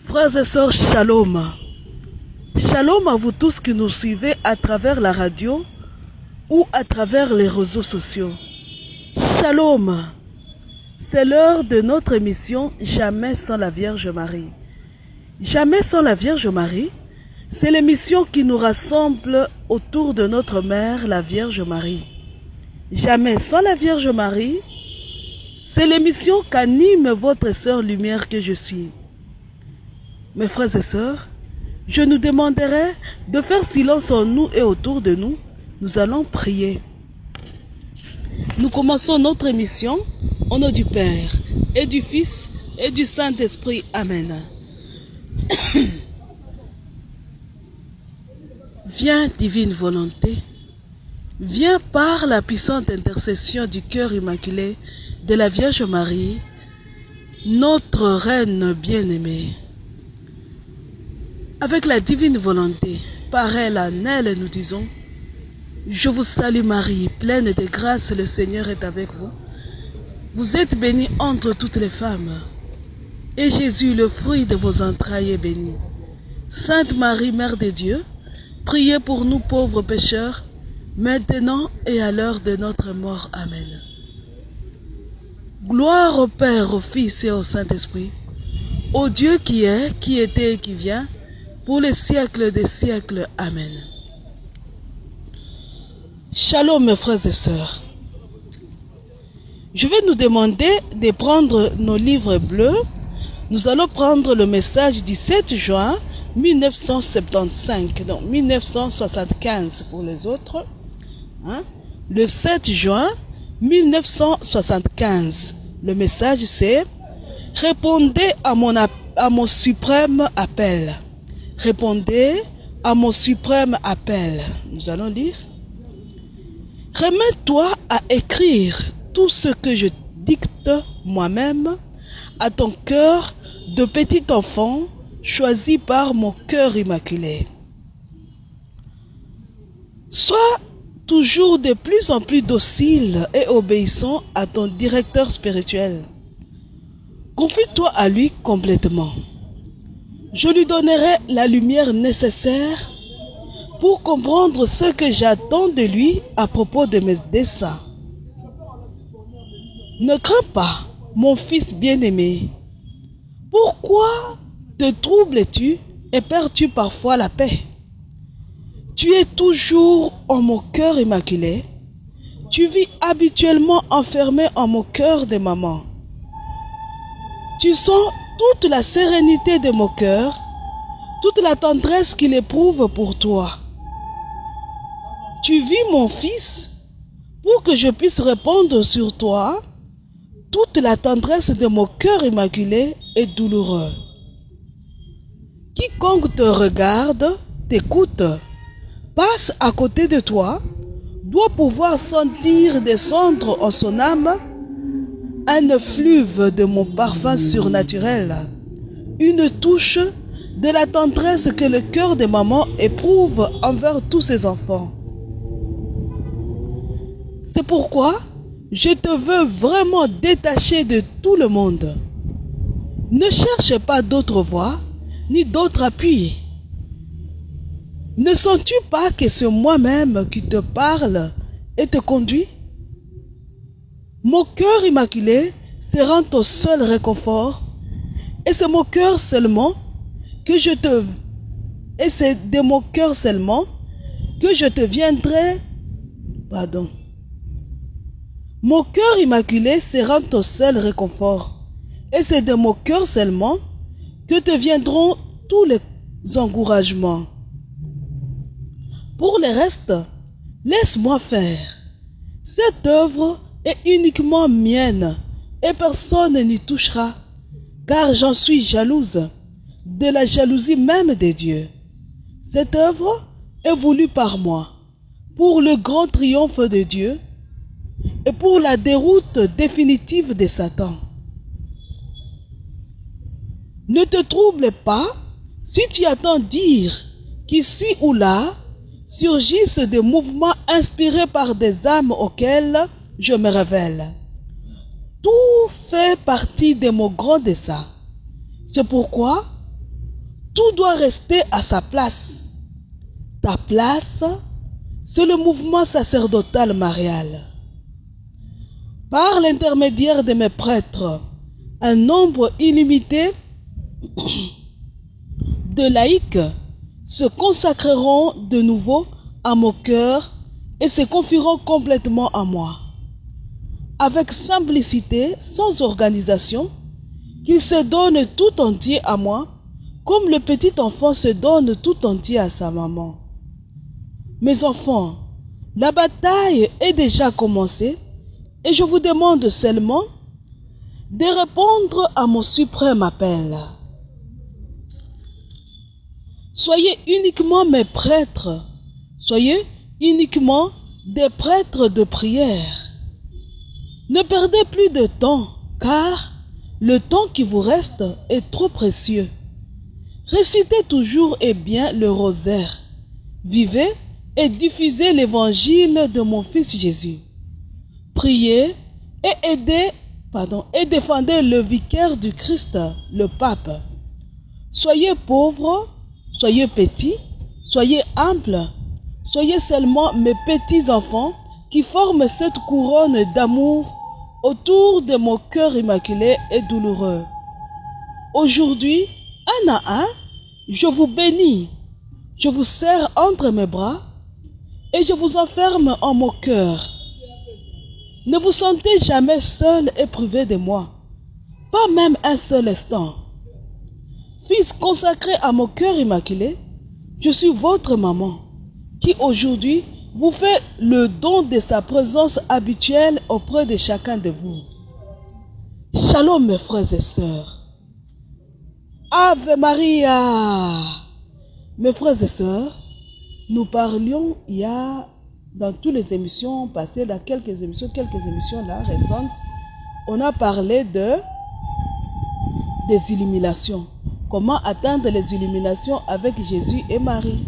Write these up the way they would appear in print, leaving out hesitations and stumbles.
Frères et sœurs, shalom. Shalom à vous tous qui nous suivez à travers la radio ou à travers les réseaux sociaux. Shalom. C'est l'heure de notre émission Jamais sans la Vierge Marie. Jamais sans la Vierge Marie, c'est l'émission qui nous rassemble autour de notre mère, la Vierge Marie. Jamais sans la Vierge Marie, c'est l'émission qu'anime votre sœur lumière que je suis. Mes frères et sœurs, je nous demanderai de faire silence en nous et autour de nous. Nous allons prier. Nous commençons notre émission au nom du Père et du Fils et du Saint-Esprit. Amen. Viens, divine volonté, viens par la puissante intercession du cœur immaculé de la Vierge Marie, notre Reine bien-aimée. Avec la divine volonté, par elle, en elle, nous disons, je vous salue Marie, pleine de grâce, le Seigneur est avec vous. Vous êtes bénie entre toutes les femmes, et Jésus, le fruit de vos entrailles, est béni. Sainte Marie, Mère de Dieu, priez pour nous pauvres pécheurs, maintenant et à l'heure de notre mort. Amen. Gloire au Père, au Fils et au Saint-Esprit, au Dieu qui est, qui était et qui vient, pour les siècles des siècles. Amen. Shalom mes frères et sœurs. Je vais nous demander de prendre nos livres bleus. Nous allons prendre le message du 7 juin 1975, donc 1975 pour les autres. Le 7 juin 1975. Le message c'est « Répondez à mon suprême appel ». Répondez à mon suprême appel. Nous allons lire. Remets-toi à écrire tout ce que je dicte moi-même à ton cœur de petit enfant choisi par mon cœur immaculé. Sois toujours de plus en plus docile et obéissant à ton directeur spirituel. Confie-toi à lui complètement. Je lui donnerai la lumière nécessaire pour comprendre ce que j'attends de lui à propos de mes desseins. Ne crains pas, mon fils bien-aimé. Pourquoi te troubles-tu et perds-tu parfois la paix? Tu es toujours en mon cœur immaculé. Tu vis habituellement enfermé en mon cœur de maman. Tu sens toute la sérénité de mon cœur, toute la tendresse qu'il éprouve pour toi. Tu vis, mon fils, pour que je puisse répondre sur toi. Toute la tendresse de mon cœur immaculé est douloureuse. Quiconque te regarde, t'écoute, passe à côté de toi, doit pouvoir sentir descendre en son âme un effluve de mon parfum surnaturel, une touche de la tendresse que le cœur de maman éprouve envers tous ses enfants. C'est pourquoi je te veux vraiment détaché de tout le monde. Ne cherche pas d'autre voie, ni d'autre appui. Ne sens-tu pas que c'est moi-même qui te parle et te conduit? Mon cœur immaculé sera ton seul réconfort, et c'est mon cœur seulement que je te... Et c'est de mon cœur seulement que je te viendrai... Pardon. Mon cœur immaculé sera ton seul réconfort, et c'est de mon cœur seulement que te viendront tous les encouragements. Pour le reste, laisse-moi faire. Cette œuvre est uniquement mienne, et personne n'y touchera, car j'en suis jalouse, de la jalousie même de Dieu. Cette œuvre est voulue par moi, pour le grand triomphe de Dieu, et pour la déroute définitive de Satan. Ne te trouble pas si tu attends dire qu'ici ou là surgissent des mouvements inspirés par des âmes auxquelles je me révèle. Tout fait partie de mon grand dessein. C'est pourquoi Tout doit rester à sa place. Ta place, c'est le mouvement sacerdotal marial. Par l'intermédiaire de mes prêtres, un nombre illimité de laïcs se consacreront de nouveau à mon cœur et se confieront complètement à moi. Avec simplicité, sans organisation, qu'ils se donnent tout entier à moi, comme le petit enfant se donne tout entier à sa maman. Mes enfants, la bataille est déjà commencée et je vous demande seulement de répondre à mon suprême appel. Soyez uniquement mes prêtres, soyez uniquement des prêtres de prière. Ne perdez plus de temps, car le temps qui vous reste est trop précieux. Récitez toujours et bien le rosaire. Vivez et diffusez l'évangile de mon Fils Jésus. Priez et défendez le vicaire du Christ, le pape. Soyez pauvres, soyez petits, soyez humbles, soyez seulement mes petits enfants qui forment cette couronne d'amour autour de mon cœur immaculé et douloureux. Aujourd'hui, un à un, je vous bénis, je vous serre entre mes bras et je vous enferme en mon cœur. Ne vous sentez jamais seul et privé de moi, pas même un seul instant. Fils consacré à mon cœur immaculé, je suis votre maman, qui aujourd'hui vous fait le don de sa présence habituelle auprès de chacun de vous. Shalom mes frères et sœurs. Ave Maria. Mes frères et sœurs, nous parlions il y a dans toutes les émissions passées, dans quelques émissions là récentes, on a parlé des illuminations. Comment atteindre les illuminations avec Jésus et Marie.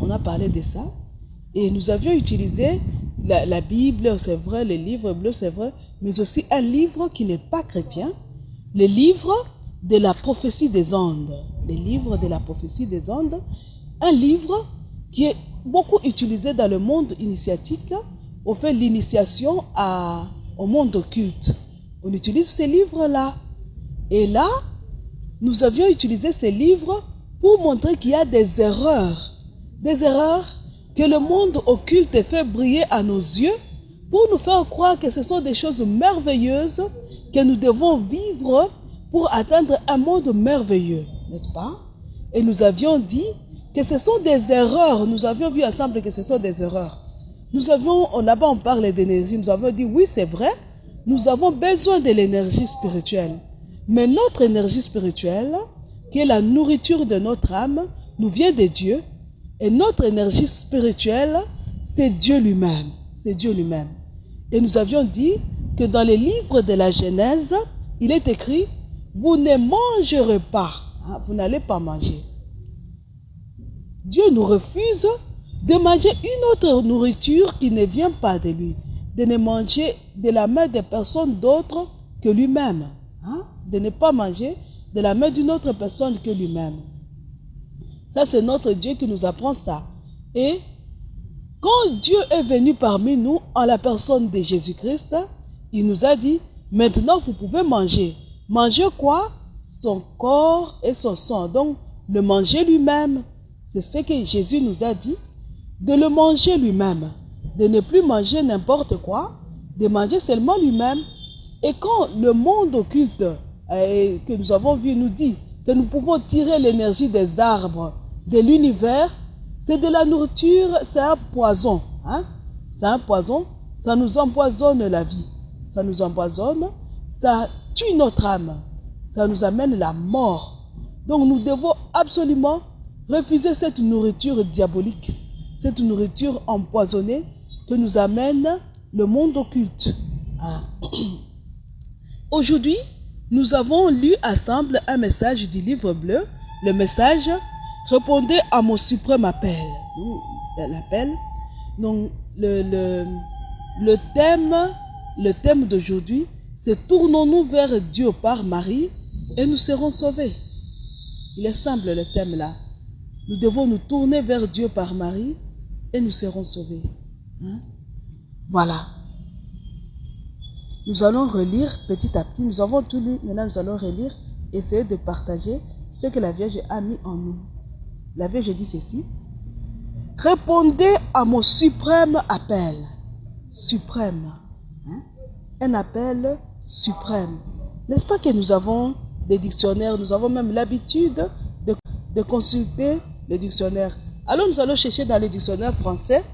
On a parlé de ça. Et nous avions utilisé la Bible, c'est vrai, les livres bleus, c'est vrai, mais aussi un livre qui n'est pas chrétien, le livre de la prophétie des Andes. Le livre de la prophétie des Andes, un livre qui est beaucoup utilisé dans le monde initiatique. On fait l'initiation au monde occulte. On utilise ces livres-là. Et là, nous avions utilisé ces livres pour montrer qu'il y a des erreurs que le monde occulte fait briller à nos yeux pour nous faire croire que ce sont des choses merveilleuses que nous devons vivre pour atteindre un monde merveilleux, n'est-ce pas? Et nous avions dit que ce sont des erreurs. Nous avions vu ensemble que ce sont des erreurs. Là-bas on parle d'énergie, nous avons dit oui c'est vrai, nous avons besoin de l'énergie spirituelle. Mais notre énergie spirituelle, qui est la nourriture de notre âme, nous vient de Dieu. Et notre énergie spirituelle, c'est Dieu lui-même. C'est Dieu lui-même. Et nous avions dit que dans les livres de la Genèse, il est écrit, vous ne mangerez pas. Vous n'allez pas manger. Dieu nous refuse de manger une autre nourriture qui ne vient pas de lui. De ne manger de la main de personne d'autre que lui-même. De ne pas manger de la main d'une autre personne que lui-même. Ça, c'est notre Dieu qui nous apprend ça. Et quand Dieu est venu parmi nous en la personne de Jésus-Christ, il nous a dit, maintenant vous pouvez manger. Manger quoi? Son corps et son sang. Donc, le manger lui-même. C'est ce que Jésus nous a dit, de le manger lui-même. De ne plus manger n'importe quoi, de manger seulement lui-même. Et quand le monde occulte que nous avons vu nous dit que nous pouvons tirer l'énergie des arbres, de l'univers, c'est de la nourriture, c'est un poison. C'est un poison, ça nous empoisonne la vie. Ça nous empoisonne, ça tue notre âme, ça nous amène la mort. Donc nous devons absolument refuser cette nourriture diabolique, cette nourriture empoisonnée que nous amène le monde occulte. Aujourd'hui, nous avons lu ensemble un message du livre bleu, le message « Répondez à mon suprême appel ». L'appel. Donc, le thème d'aujourd'hui, c'est « Tournons-nous vers Dieu par Marie et nous serons sauvés ». Il est simple le thème là. Nous devons nous tourner vers Dieu par Marie et nous serons sauvés. Hein? Voilà. Nous allons relire petit à petit. Nous avons tout lu. Maintenant, nous allons relire. Essayer de partager ce que la Vierge a mis en nous. La Vierge dit ceci. Répondez à mon suprême appel. Suprême. Hein? Un appel suprême. N'est-ce pas que nous avons des dictionnaires, nous avons même l'habitude de consulter le dictionnaire. Alors nous allons chercher dans le dictionnaire français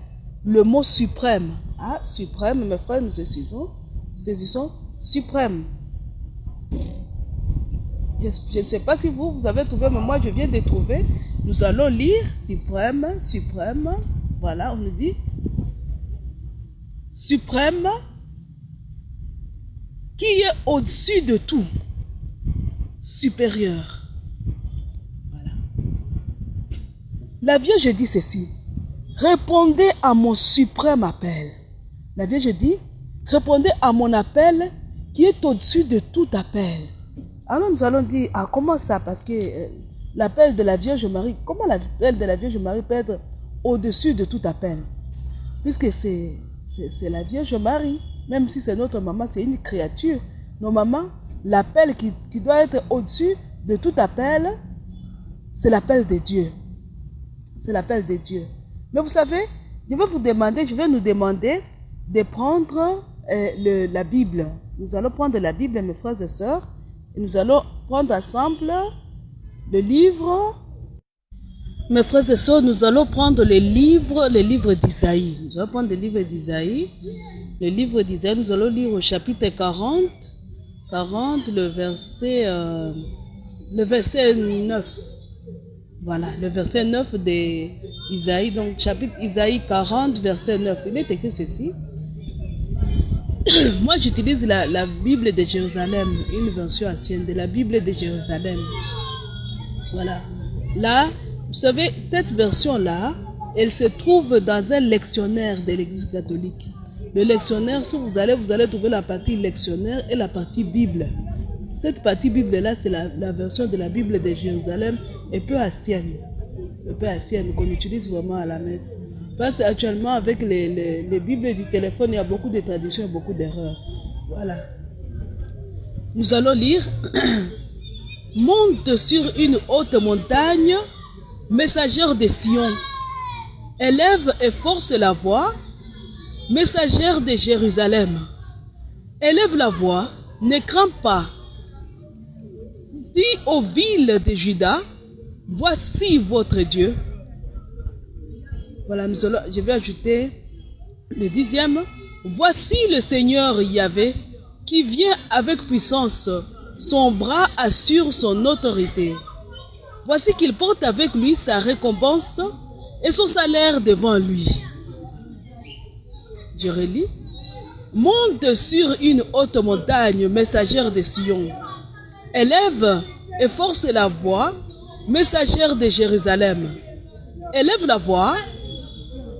le mot suprême. Ah, suprême, mes frères, nous saisissons suprême. Je ne sais pas si vous avez trouvé, mais moi je viens de trouver. Nous allons lire suprême, suprême. Voilà, on nous dit suprême qui est au-dessus de tout, supérieur. Voilà. La Vierge dit ceci. Répondez à mon suprême appel. La Vierge dit, répondez à mon appel qui est au-dessus de tout appel. Alors nous allons dire, ah comment ça? Parce que l'appel de la Vierge Marie, comment l'appel de la Vierge Marie peut être au-dessus de tout appel? Puisque c'est la Vierge Marie, même si c'est notre maman, c'est une créature. Nos mamans, l'appel qui doit être au-dessus de tout appel, c'est l'appel de Dieu. C'est l'appel de Dieu. Mais vous savez, je vais nous demander de prendre la Bible. Nous allons prendre la Bible, mes frères et sœurs, et nous allons prendre ensemble le livre. Mes frères et sœurs, nous allons prendre le livre d'Isaïe. Nous allons prendre le livre d'Isaïe. Le livre d'Isaïe, nous allons lire au chapitre 40, le verset 9. Voilà, le verset 9 d'Isaïe. Donc, chapitre Isaïe 40, verset 9. Il est écrit ceci. Moi, j'utilise la Bible de Jérusalem, une version ancienne de la Bible de Jérusalem. Voilà. Là, vous savez, cette version-là, elle se trouve dans un lectionnaire de l'Église catholique. Le lectionnaire, si vous allez trouver la partie lectionnaire et la partie Bible. Cette partie Bible-là, c'est la version de la Bible de Jérusalem, un peu ancienne. Un peu ancienne, qu'on utilise vraiment à la messe. Parce qu'actuellement, avec les Bibles du téléphone, il y a beaucoup de traductions et beaucoup d'erreurs. Voilà. Nous allons lire. Monte sur une haute montagne, messagère de Sion. Élève et force la voix, messagère de Jérusalem. Élève la voix, ne crains pas. Dis aux villes de Juda, voici votre Dieu. Voilà, je vais ajouter le 10e. Voici le Seigneur Yahvé qui vient avec puissance. Son bras assure son autorité. Voici qu'il porte avec lui sa récompense et son salaire devant lui. Je relis. Monte sur une haute montagne, messagère de Sion. Élève et force la voix, messagère de Jérusalem. Élève la voix,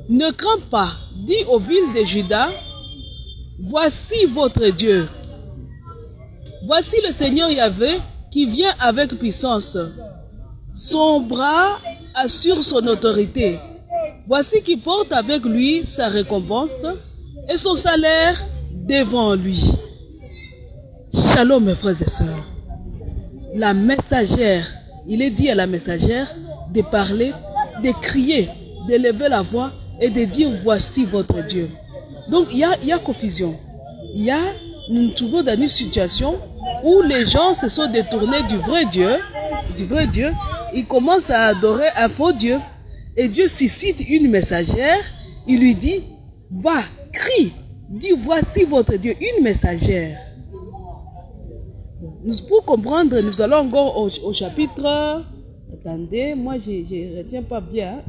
ne crains pas, dis aux villes de Juda, voici votre Dieu. Voici le Seigneur Yahvé qui vient avec puissance. Son bras assure son autorité. Voici qui porte avec lui sa récompense et son salaire devant lui. Shalom mes frères et sœurs. La messagère, il est dit à la messagère de parler, de crier, de lever la voix et de dire voici votre Dieu. Donc il y a confusion. Nous nous trouvons dans une situation où les gens se sont détournés du vrai Dieu, ils commencent à adorer un faux Dieu. Et Dieu suscite une messagère, il lui dit, va, crie, dis voici votre Dieu, une messagère. Pour comprendre, nous allons encore au chapitre, attendez, moi je ne retiens pas bien,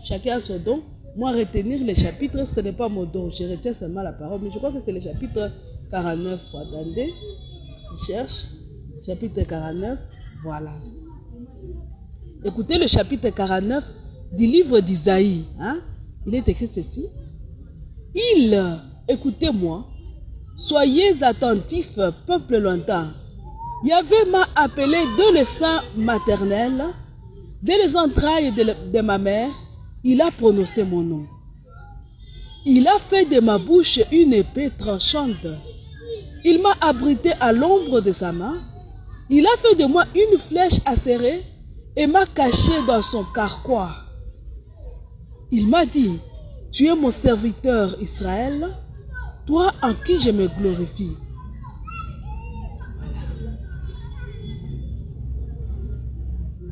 chacun a son don. Moi retenir les chapitres, ce n'est pas mon don, je retiens seulement la parole, mais je crois que c'est le chapitre 49, attendez, je cherche, chapitre 49, voilà. Écoutez le chapitre 49 du livre d'Isaïe, hein? Il est écrit ceci. Écoutez-moi, soyez attentifs, peuple lointain. Yahvé m'a appelé de le sein maternel, dès les entrailles de ma mère, il a prononcé mon nom. Il a fait de ma bouche une épée tranchante. Il m'a abrité à l'ombre de sa main. Il a fait de moi une flèche acérée et m'a caché dans son carquois. Il m'a dit, tu es mon serviteur Israël, toi en qui je me glorifie.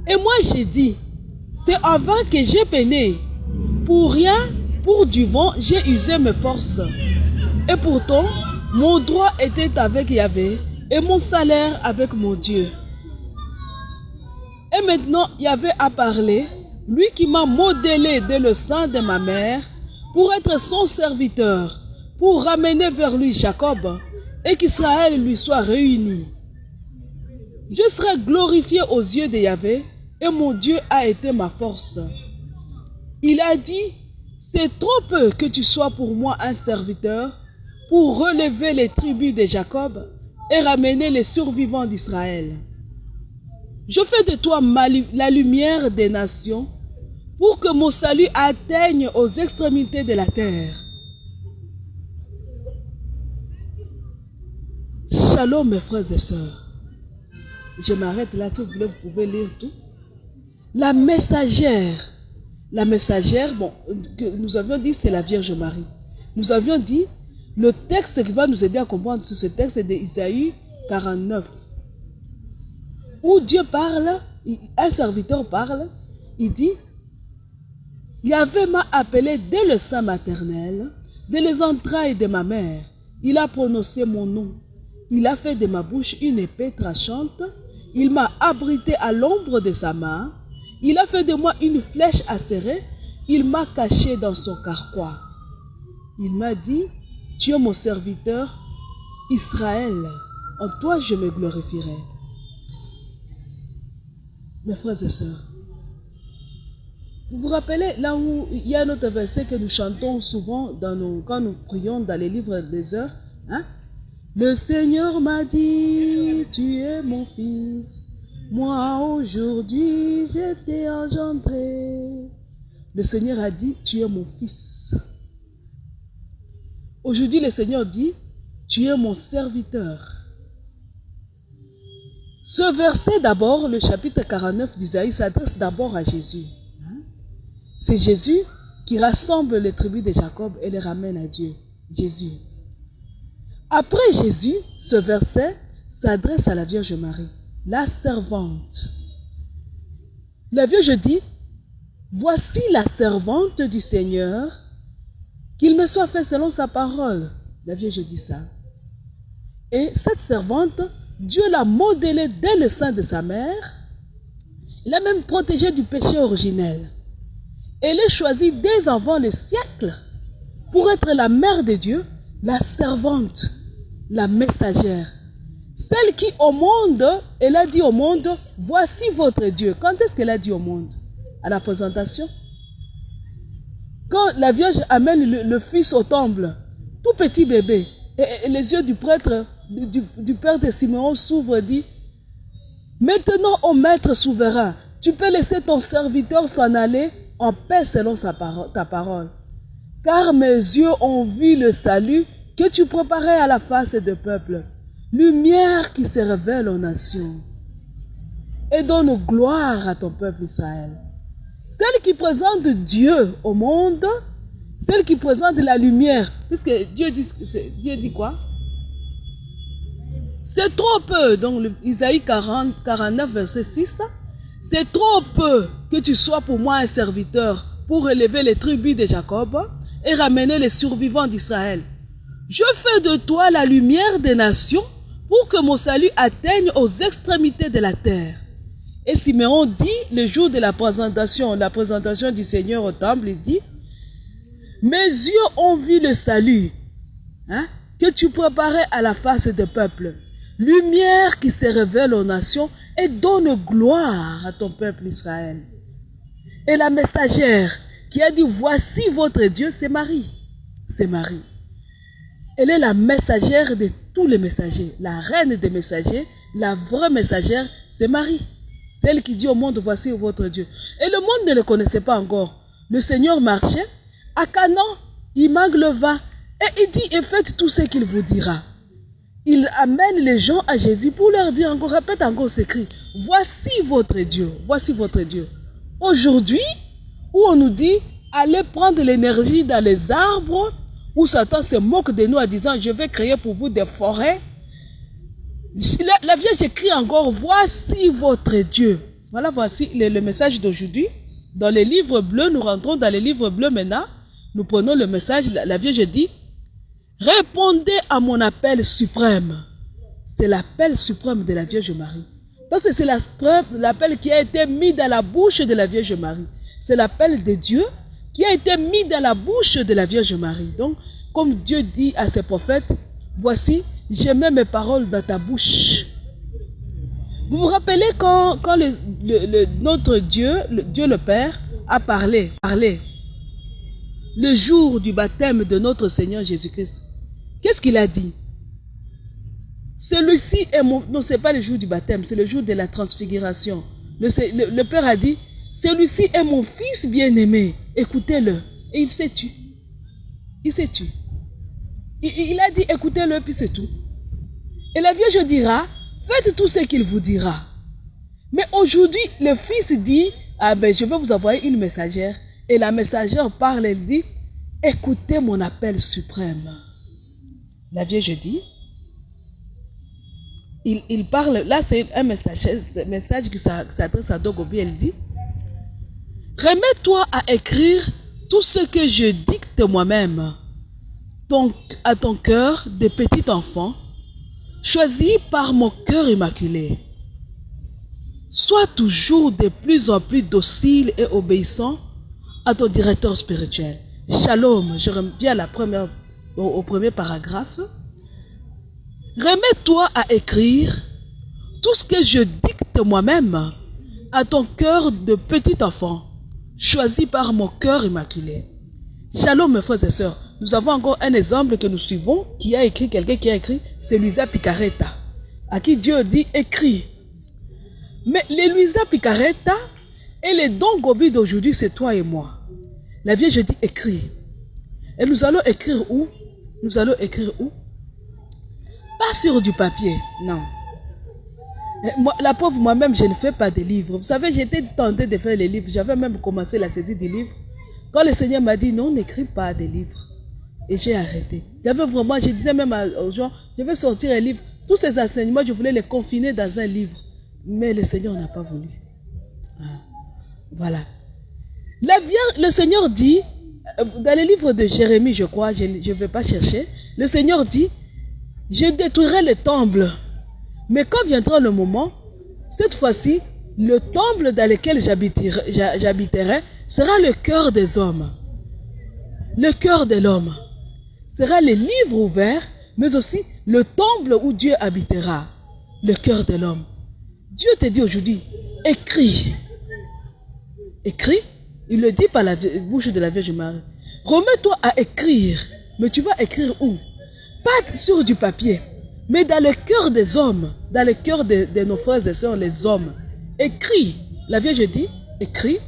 Et moi j'ai dit, c'est avant que j'ai peiné. Pour rien, pour du vent, j'ai usé mes forces. Et pourtant, mon droit était avec Yahvé et mon salaire avec mon Dieu. Et maintenant, Yahvé a parlé, lui qui m'a modelé dès le sein de ma mère, pour être son serviteur, pour ramener vers lui Jacob, et qu'Israël lui soit réuni. Je serai glorifié aux yeux de Yahvé, et mon Dieu a été ma force. Il a dit, c'est trop peu que tu sois pour moi un serviteur, pour relever les tribus de Jacob et ramener les survivants d'Israël. Je fais de toi la lumière des nations, pour que mon salut atteigne aux extrémités de la terre. Shalom mes frères et sœurs. Je m'arrête là, si vous voulez, vous pouvez lire tout. La messagère, bon, que nous avions dit, c'est la Vierge Marie. Nous avions dit, le texte qui va nous aider à comprendre ce texte est d'Isaïe 49. Où Dieu parle, un serviteur parle, il dit, Yahvé m'a appelé dès le sein maternel, dès les entrailles de ma mère. Il a prononcé mon nom. Il a fait de ma bouche une épée tranchante. Il m'a abrité à l'ombre de sa main. Il a fait de moi une flèche acérée. Il m'a caché dans son carquois. Il m'a dit, tu es mon serviteur, Israël. En toi je me glorifierai. Mes frères et sœurs, vous vous rappelez là où il y a un autre verset que nous chantons souvent quand nous prions dans les livres des heures, hein? Le Seigneur m'a dit, tu es mon fils, moi aujourd'hui je t'ai engendré. Le Seigneur a dit, tu es mon fils. Aujourd'hui le Seigneur dit, tu es mon serviteur. Ce verset d'abord, le chapitre 49 d'Isaïe, s'adresse d'abord à Jésus. C'est Jésus qui rassemble les tribus de Jacob et les ramène à Dieu. Jésus. Après Jésus, ce verset s'adresse à la Vierge Marie, la servante. La Vierge dit, voici la servante du Seigneur, qu'il me soit fait selon sa parole. La Vierge dit ça. Et cette servante, Dieu l'a modelée dès le sein de sa mère. Il a même protégé du péché originel. Elle est choisie dès avant les siècles pour être la mère de Dieu, la servante, la messagère. Celle qui au monde, elle a dit au monde, voici votre Dieu. Quand est-ce qu'elle a dit au monde? À la présentation. Quand la Vierge amène le fils au temple, tout petit bébé, et les yeux du prêtre, du père de Simeon s'ouvrent et dit, maintenant, ô maître souverain, tu peux laisser ton serviteur s'en aller en paix selon ta parole. Car mes yeux ont vu le salut que tu préparais à la face des peuples, lumière qui se révèle aux nations. Et donne gloire à ton peuple Israël. Celle qui présente Dieu au monde, celle qui présente la lumière, puisque Dieu dit quoi? C'est trop peu, donc Isaïe 49, verset 6, c'est trop peu que tu sois pour moi un serviteur pour élever les tribus de Jacob et ramener les survivants d'Israël. Je fais de toi la lumière des nations pour que mon salut atteigne aux extrémités de la terre. Et Simeon dit, le jour de la présentation du Seigneur au temple, il dit, mes yeux ont vu le salut que tu préparais à la face des peuples, lumière qui se révèle aux nations et donne gloire à ton peuple Israël. Et la messagère qui a dit, voici votre Dieu, c'est Marie. C'est Marie. Elle est la messagère de tous les messagers, la reine des messagers la vraie messagère, c'est Marie. Celle qui dit au monde, voici votre Dieu. Et le monde ne le connaissait pas encore. Le Seigneur marchait. À Canaan, il manque le vin. Et il dit, et faites tout ce qu'il vous dira. Il amène les gens à Jésus pour leur dire encore, répète encore ce cri. Voici votre Dieu. Voici votre Dieu. Aujourd'hui, où on nous dit, allez prendre l'énergie dans les arbres, où Satan se moque de nous en disant, je vais créer pour vous des forêts. La Vierge écrit encore, voici votre Dieu. Voilà, voici le message d'aujourd'hui. Dans les livres bleus, nous rentrons dans les livres bleus maintenant. Nous prenons le message, la Vierge dit, répondez à mon appel suprême. C'est l'appel suprême de la Vierge Marie. Parce que c'est l'appel qui a été mis dans la bouche de la Vierge Marie. C'est l'appel de Dieu qui a été mis dans la bouche de la Vierge Marie. Donc, comme Dieu dit à ses prophètes, voici, j'ai mis mes paroles dans ta bouche. Vous vous rappelez quand notre Dieu, Dieu le Père, a parlé le jour du baptême de notre Seigneur Jésus-Christ. Qu'est-ce qu'il a dit? Celui-ci est mon... Non, ce n'est pas le jour du baptême, c'est le jour de la transfiguration. Le Père a dit, celui-ci est mon fils bien-aimé, écoutez-le. Et il s'est tué. Il s'est tué. Il a dit, écoutez-le, puis c'est tout. Et la Vierge dira, faites tout ce qu'il vous dira. Mais aujourd'hui, le Fils dit, ah ben, je vais vous envoyer une messagère. Et la messagère parle, elle dit, écoutez mon appel suprême. La Vierge dit, il parle, là c'est un message qui s'adresse à Dogobi, elle dit, remets-toi à écrire tout ce que je dicte moi-même à ton cœur de petit enfant, choisi par mon cœur immaculé. Sois toujours de plus en plus docile et obéissant à ton directeur spirituel. Shalom, je reviens au premier paragraphe. Remets-toi à écrire tout ce que je dicte moi-même à ton cœur de petit enfant, choisi par mon cœur immaculé. Shalom, mes frères et sœurs. Nous avons encore un exemple que nous suivons, quelqu'un qui a écrit, c'est Luisa Picaretta, à qui Dieu dit écris. Mais les Luisa Picaretta et les Don Gobi d'aujourd'hui, c'est toi et moi. La Vierge dit écris. Et nous allons écrire où? Nous allons écrire où? Pas sur du papier, non. Moi, la pauvre, moi-même, je ne fais pas de livres. Vous savez, j'étais tentée de faire les livres. J'avais même commencé la saisie du livre. Quand le Seigneur m'a dit non, n'écris pas des livres. Et j'ai arrêté. Je disais même aux gens, je vais sortir un livre. Tous ces enseignements, je voulais les confiner dans un livre. Mais le Seigneur n'a pas voulu. Voilà. Le Seigneur dit, dans le livre de Jérémie, je crois, je ne vais pas chercher, le Seigneur dit, je détruirai les temples. Mais quand viendra le moment, cette fois-ci, le temple dans lequel j'habiterai sera le cœur des hommes. Le cœur de l'homme sera les livres ouverts, mais aussi le temple où Dieu habitera, le cœur de l'homme. Dieu te dit aujourd'hui, écris. Écris, il le dit par la bouche de la Vierge Marie. Remets-toi à écrire, mais tu vas écrire où? Pas sur du papier, mais dans le cœur des hommes, dans le cœur de nos frères et sœurs, les hommes. Écris. La Vierge dit, écris.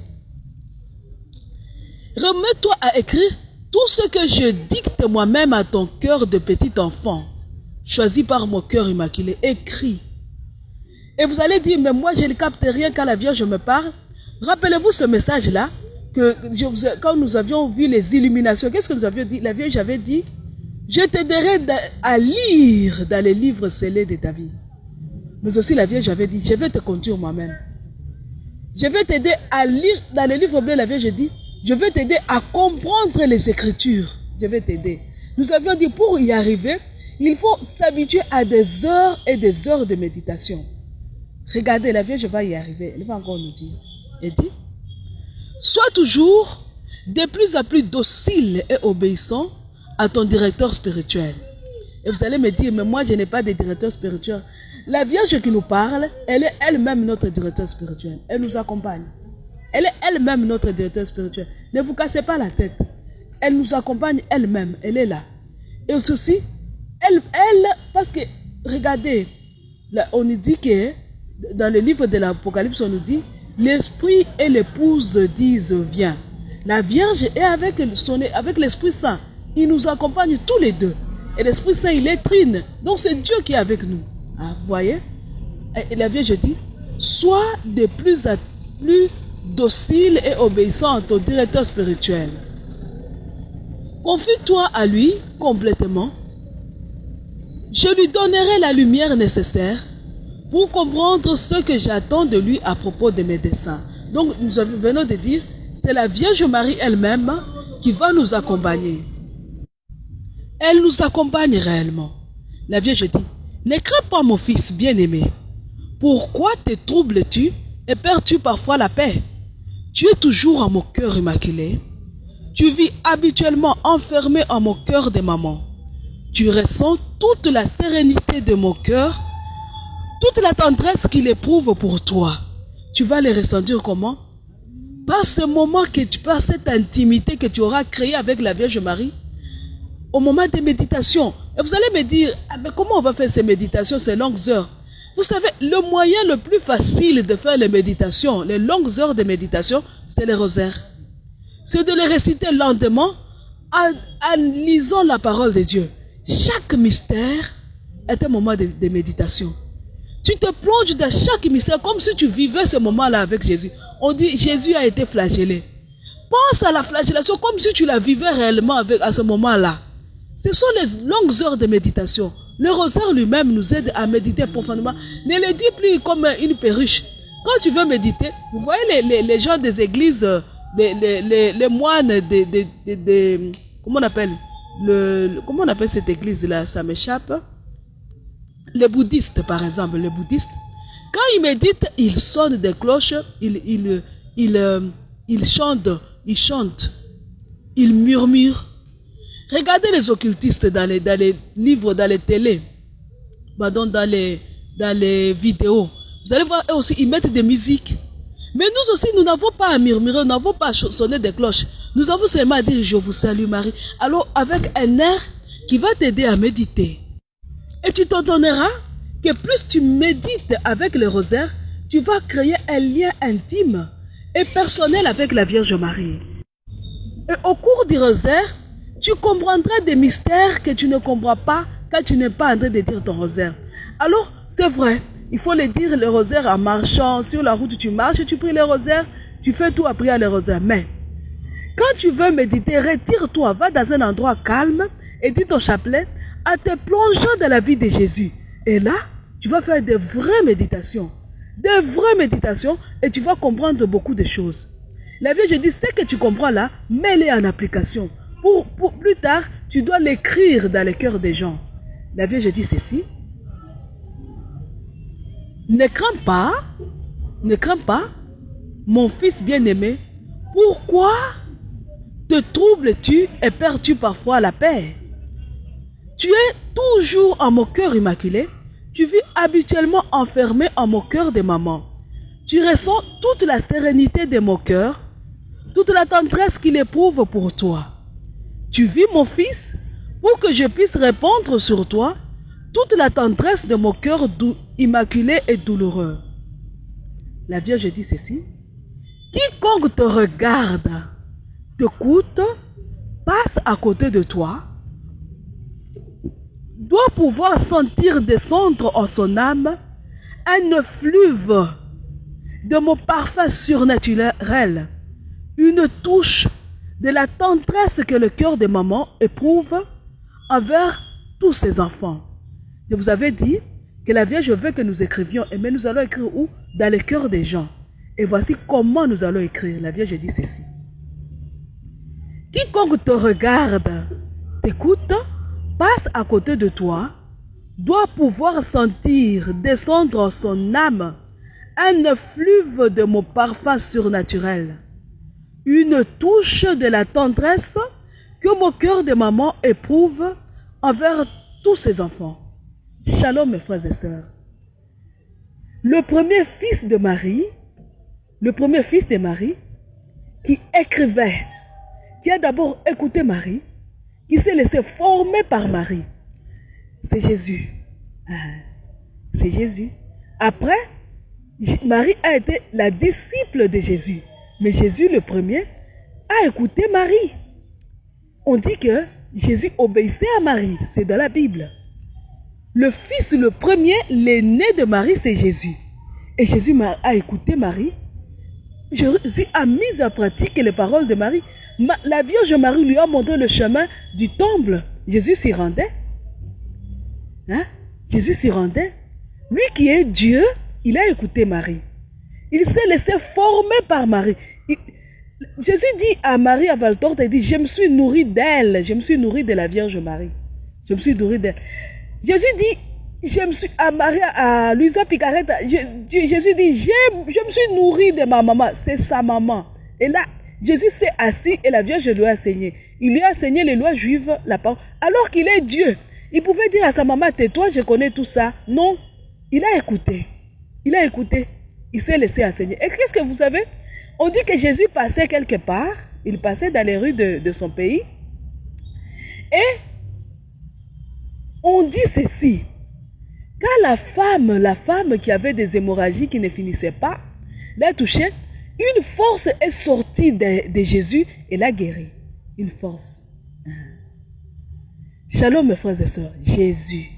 Remets-toi à écrire tout ce que je dicte moi-même à ton cœur de petit enfant, choisi par mon cœur immaculé. Écris. Et vous allez dire, mais moi je ne capte rien quand la Vierge me parle. Rappelez-vous ce message-là, quand nous avions vu les illuminations, qu'est-ce que nous avions dit? La Vierge avait dit, je t'aiderai à lire dans les livres scellés de ta vie. Mais aussi la Vierge avait dit, je vais te conduire moi-même. Je vais t'aider à lire dans les livres bleus, la Vierge dit, je vais t'aider à comprendre les Écritures. Je vais t'aider. Nous avions dit, pour y arriver, il faut s'habituer à des heures et des heures de méditation. Regardez, la Vierge va y arriver. Elle va encore nous dire. Elle dit, sois toujours de plus en plus docile et obéissant à ton directeur spirituel. Et vous allez me dire, mais moi je n'ai pas de directeur spirituel. La Vierge qui nous parle, elle est elle-même notre directeur spirituel. Elle nous accompagne. Elle est elle-même notre directeur spirituel. Ne vous cassez pas la tête. Elle nous accompagne elle-même. Elle est là. Et aussi, parce que, regardez, Là, on nous dit que, dans le livre de l'Apocalypse, on nous dit, l'Esprit et l'épouse disent, viens. La Vierge est avec l'Esprit Saint. Il nous accompagne tous les deux. Et l'Esprit Saint, il est trine. Donc c'est Dieu qui est avec nous. Ah, vous voyez? Et la Vierge dit, sois de plus en plus docile et obéissante au directeur spirituel. Confie-toi à lui complètement. Je lui donnerai la lumière nécessaire pour comprendre ce que j'attends de lui à propos de mes desseins. Donc nous venons de dire, c'est la Vierge Marie elle-même qui va nous accompagner. Elle nous accompagne réellement. La Vierge dit, ne crains pas mon fils bien-aimé. Pourquoi te troubles-tu et perds-tu parfois la paix? Tu es toujours en mon cœur immaculé. Tu vis habituellement enfermé en mon cœur de maman. Tu ressens toute la sérénité de mon cœur, toute la tendresse qu'il éprouve pour toi. Tu vas les ressentir comment? Par ce moment que tu passes, cette intimité que tu auras créée avec la Vierge Marie, au moment des méditations. Et vous allez me dire, ah, mais comment on va faire ces méditations, ces longues heures? Vous savez, le moyen le plus facile de faire les méditations, les longues heures de méditation, c'est le rosaire. C'est de les réciter lentement en lisant la parole de Dieu. Chaque mystère est un moment de méditation. Tu te plonges dans chaque mystère comme si tu vivais ce moment-là avec Jésus. On dit Jésus a été flagellé. Pense à la flagellation comme si tu la vivais réellement à ce moment-là. Ce sont les longues heures de méditation. Le rosaire lui-même nous aide à méditer profondément. Ne le dis plus comme une perruche. Quand tu veux méditer, vous voyez les gens des églises, les moines comment on appelle comment on appelle cette église-là? Ça m'échappe. Les bouddhistes, par exemple, les bouddhistes, quand ils méditent, ils sonnent des cloches, ils chantent, ils murmurent. Regardez les occultistes dans les livres, dans les télés, pardon, dans les vidéos. Vous allez voir, eux aussi, ils mettent des musiques. Mais nous aussi, nous n'avons pas à murmurer, nous n'avons pas à sonner des cloches. Nous avons seulement à dire, je vous salue Marie. Alors, avec un air qui va t'aider à méditer. Et tu t'entendras que plus tu médites avec le rosaire, tu vas créer un lien intime et personnel avec la Vierge Marie. Et au cours du rosaire, tu comprendras des mystères que tu ne comprends pas quand tu n'es pas en train de dire ton rosaire. Alors, c'est vrai, il faut le dire le rosaire en marchant, sur la route tu marches, tu pries le rosaire, tu fais tout à prier le rosaire. Mais, quand tu veux méditer, retire-toi, va dans un endroit calme et dis ton chapelet en te plongeant dans la vie de Jésus. Et là, tu vas faire des vraies méditations. Des vraies méditations et tu vas comprendre beaucoup de choses. La Vierge dit, ce que tu comprends là, mets-les en application. Pour plus tard, tu dois l'écrire dans le cœur des gens. La Vierge dit ceci. Ne crains pas, mon fils bien-aimé, pourquoi te troubles-tu et perds-tu parfois la paix? Tu es toujours en mon cœur immaculé, tu vis habituellement enfermé en mon cœur de maman. Tu ressens toute la sérénité de mon cœur, toute la tendresse qu'il éprouve pour toi. Tu vis mon fils pour que je puisse répandre sur toi toute la tendresse de mon cœur immaculé et douloureux. La Vierge dit ceci. Quiconque te regarde, t'écoute, passe à côté de toi, doit pouvoir sentir descendre en son âme un fleuve de mon parfum surnaturel, une touche de la tendresse que le cœur de maman éprouve envers tous ses enfants. Je vous avais dit que la Vierge veut que nous écrivions, mais nous allons écrire où? Dans le cœur des gens. Et voici comment nous allons écrire. La Vierge dit ceci. Quiconque te regarde, t'écoute, passe à côté de toi, doit pouvoir sentir descendre en son âme un fleuve de mon parfum surnaturel, une touche de la tendresse que mon cœur de maman éprouve envers tous ses enfants. Shalom mes frères et sœurs. Le premier fils de Marie, qui écrivait, qui a d'abord écouté Marie, qui s'est laissé former par Marie, c'est Jésus. c'est Jésus. Après, Marie a été la disciple de Jésus. Mais Jésus, le premier, a écouté Marie. On dit que Jésus obéissait à Marie. C'est dans la Bible. Le fils, le premier, l'aîné de Marie, c'est Jésus. Et Jésus a écouté Marie. Jésus a mis en pratique les paroles de Marie. La Vierge Marie lui a montré le chemin du temple. Jésus s'y rendait. Hein? Jésus s'y rendait. Lui qui est Dieu, il a écouté Marie. Il s'est laissé former par Marie. Jésus dit à Marie à Valtorta, il dit, je me suis nourri d'elle. Je me suis nourri de la Vierge Marie. Je me suis nourri d'elle. Jésus dit, à Marie, à Luisa Picaretta, Jésus dit, je me suis nourri de ma maman. C'est sa maman. Et là, Jésus s'est assis et la Vierge lui a enseigné. Il lui a enseigné les lois juives, la parole. Alors qu'il est Dieu, il pouvait dire à sa maman, tais-toi, je connais tout ça. Non, il a écouté. Il a écouté. Il s'est laissé enseigner. Et qu'est-ce que vous savez? On dit que Jésus passait quelque part. Il passait dans les rues de son pays. Et on dit ceci. Quand la femme qui avait des hémorragies qui ne finissaient pas, l'a touchée, une force est sortie de Jésus et l'a guéri. Une force. Shalom mes frères et sœurs. Jésus.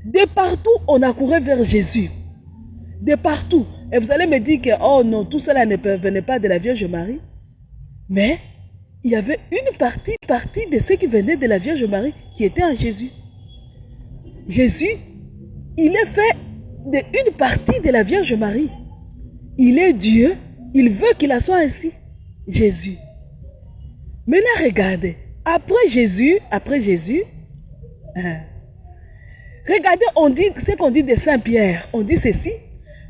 De partout, on a couru vers Jésus. De partout. Et vous allez me dire que, oh non, tout cela ne venait pas de la Vierge Marie. Mais il y avait une partie de ceux qui venaient de la Vierge Marie qui étaient en Jésus. Jésus, il est fait d'une partie de la Vierge Marie. Il est Dieu, il veut qu'il en soit ainsi. Jésus. Maintenant, regardez. Après Jésus, regardez, on dit ce qu'on dit de Saint-Pierre. On dit ceci.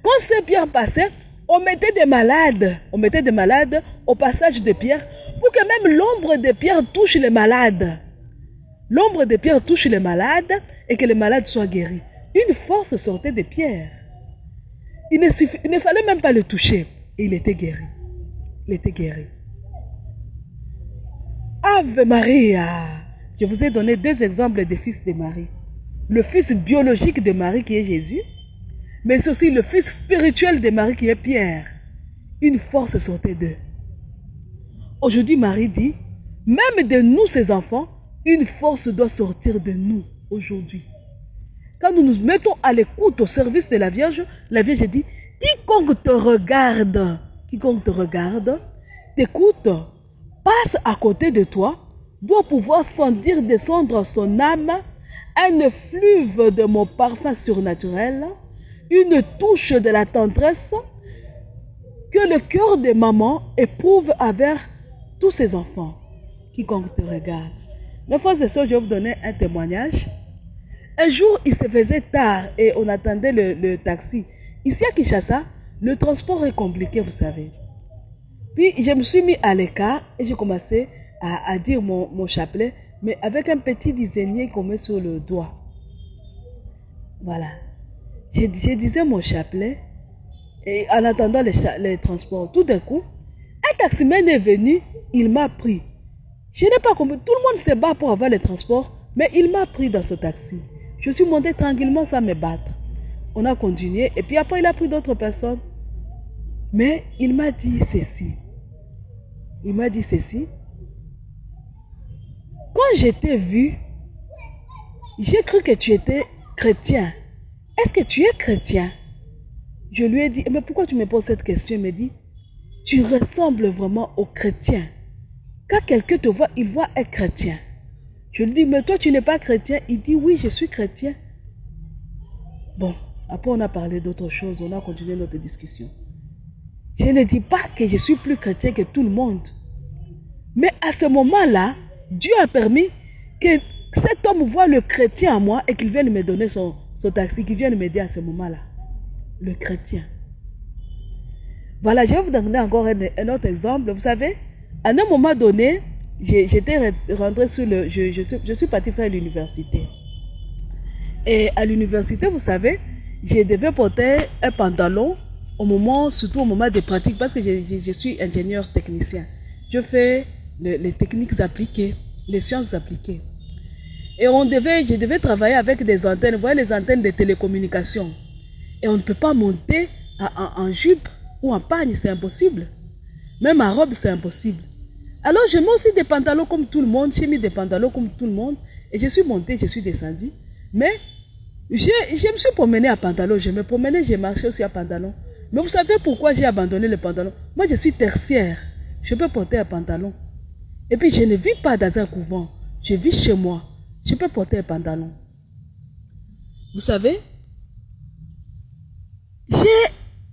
Quand Saint-Pierre passait, on mettait des malades au passage de Pierre pour que même l'ombre de Pierre touche les malades. L'ombre de Pierre touche les malades et que les malades soient guéris. Une force sortait de Pierre. Il ne fallait même pas le toucher. Et il était guéri. Il était guéri. Ave Maria. Je vous ai donné deux exemples des fils de Marie. Le fils biologique de Marie qui est Jésus, mais c'est aussi le fils spirituel de Marie qui est Pierre. Une force sortait d'eux. Aujourd'hui, Marie dit, même de nous, ses enfants, une force doit sortir de nous aujourd'hui. Quand nous nous mettons à l'écoute au service de la Vierge dit, quiconque te regarde, t'écoute, passe à côté de toi, doit pouvoir sentir descendre son âme un fleuve de mon parfum surnaturel, une touche de la tendresse que le cœur de maman éprouve envers tous ses enfants. Quiconque te regarde. Mes frères et sœurs, je vais vous donner un témoignage. Un jour, il se faisait tard et on attendait le taxi. Ici à Kinshasa, le transport est compliqué, vous savez. Puis, je me suis mis à l'écart et j'ai commencé à dire mon chapelet, mais avec un petit dizainier qu'on met sur le doigt. Voilà. Je disais mon chapelet et en attendant les transports, tout d'un coup, un taximène est venu, il m'a pris. Je n'ai pas compris, tout le monde se bat pour avoir les transports, mais il m'a pris dans ce taxi. Je suis monté tranquillement sans me battre. On a continué et puis après il a pris d'autres personnes. Mais il m'a dit ceci. Il m'a dit ceci. Quand je t'ai vu, j'ai cru que tu étais chrétien. Est-ce que tu es chrétien? Je lui ai dit, mais pourquoi tu me poses cette question? Il me dit, tu ressembles vraiment aux chrétiens. Quand quelqu'un te voit, il voit un chrétien. Je lui dis, mais toi tu n'es pas chrétien? Il dit, oui, je suis chrétien. Bon, après on a parlé d'autre chose, on a continué notre discussion. Je ne dis pas que je suis plus chrétien que tout le monde. Mais à ce moment-là, Dieu a permis que cet homme voit le chrétien en moi et qu'il vienne me donner son taxi, qu'il vienne m'aider à ce moment-là. Le chrétien. Voilà, je vais vous donner encore un autre exemple. Vous savez, à un moment donné, j'étais rentrée sur je suis partie faire l'université. Et à l'université, vous savez, je devais porter un pantalon surtout au moment des pratiques, parce que je suis ingénieur technicien. Je fais les techniques appliquées, les sciences appliquées. Et je devais travailler avec des antennes, vous voyez les antennes de télécommunications. Et on ne peut pas monter en jupe ou en pagne, c'est impossible. Même en robe, c'est impossible. Alors je mets aussi des pantalons comme tout le monde, j'ai mis des pantalons comme tout le monde, et je suis montée, je suis descendue. Mais je me suis promenée à pantalon, je me promenais, j'ai marché aussi à pantalon. Mais vous savez pourquoi j'ai abandonné le pantalon? Moi je suis tertiaire, je peux porter un pantalon. Et puis je ne vis pas dans un couvent, je vis chez moi, je peux porter un pantalon. Vous savez,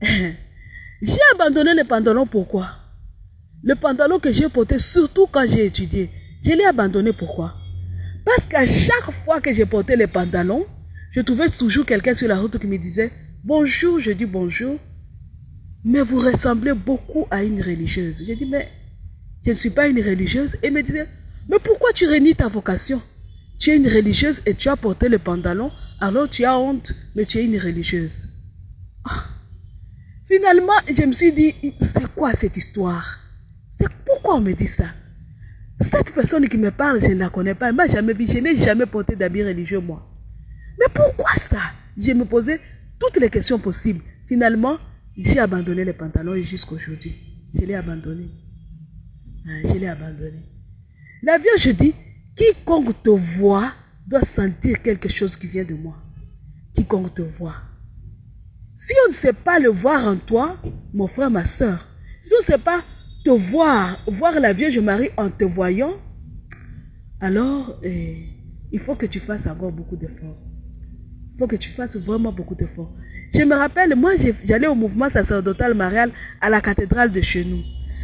j'ai abandonné le pantalon, pourquoi? Le pantalon que j'ai porté, surtout quand j'ai étudié, je l'ai abandonné, pourquoi? Parce qu'à chaque fois que j'ai porté les pantalons, je trouvais toujours quelqu'un sur la route qui me disait « Bonjour », je dis « Bonjour », mais vous ressemblez beaucoup à une religieuse. J'ai dit « Mais je ne suis pas une religieuse ». Et il me disait « Mais pourquoi tu renies ta vocation? Tu es une religieuse et tu as porté le pantalon, alors tu as honte, mais tu es une religieuse. » Finalement, je me suis dit « C'est quoi cette histoire? C'est pourquoi on me dit ça? Cette personne qui me parle, je ne la connais pas. Elle m'a jamais vu, je n'ai jamais porté d'habits religieux, moi. Mais pourquoi ça? Je me posais toutes les questions possibles. Finalement, j'ai abandonné les pantalons et jusqu'aujourd'hui, je l'ai abandonné. Je l'ai abandonné. La Vierge dit, quiconque te voit doit sentir quelque chose qui vient de moi. Quiconque te voit. Si on ne sait pas le voir en toi, mon frère, ma soeur, si on ne sait pas te voir la Vierge Marie en te voyant, alors il faut que tu fasses encore beaucoup d'efforts. Il faut que tu fasses vraiment beaucoup d'efforts. Je me rappelle, moi j'allais au mouvement sacerdotal marial à la cathédrale de chez nous.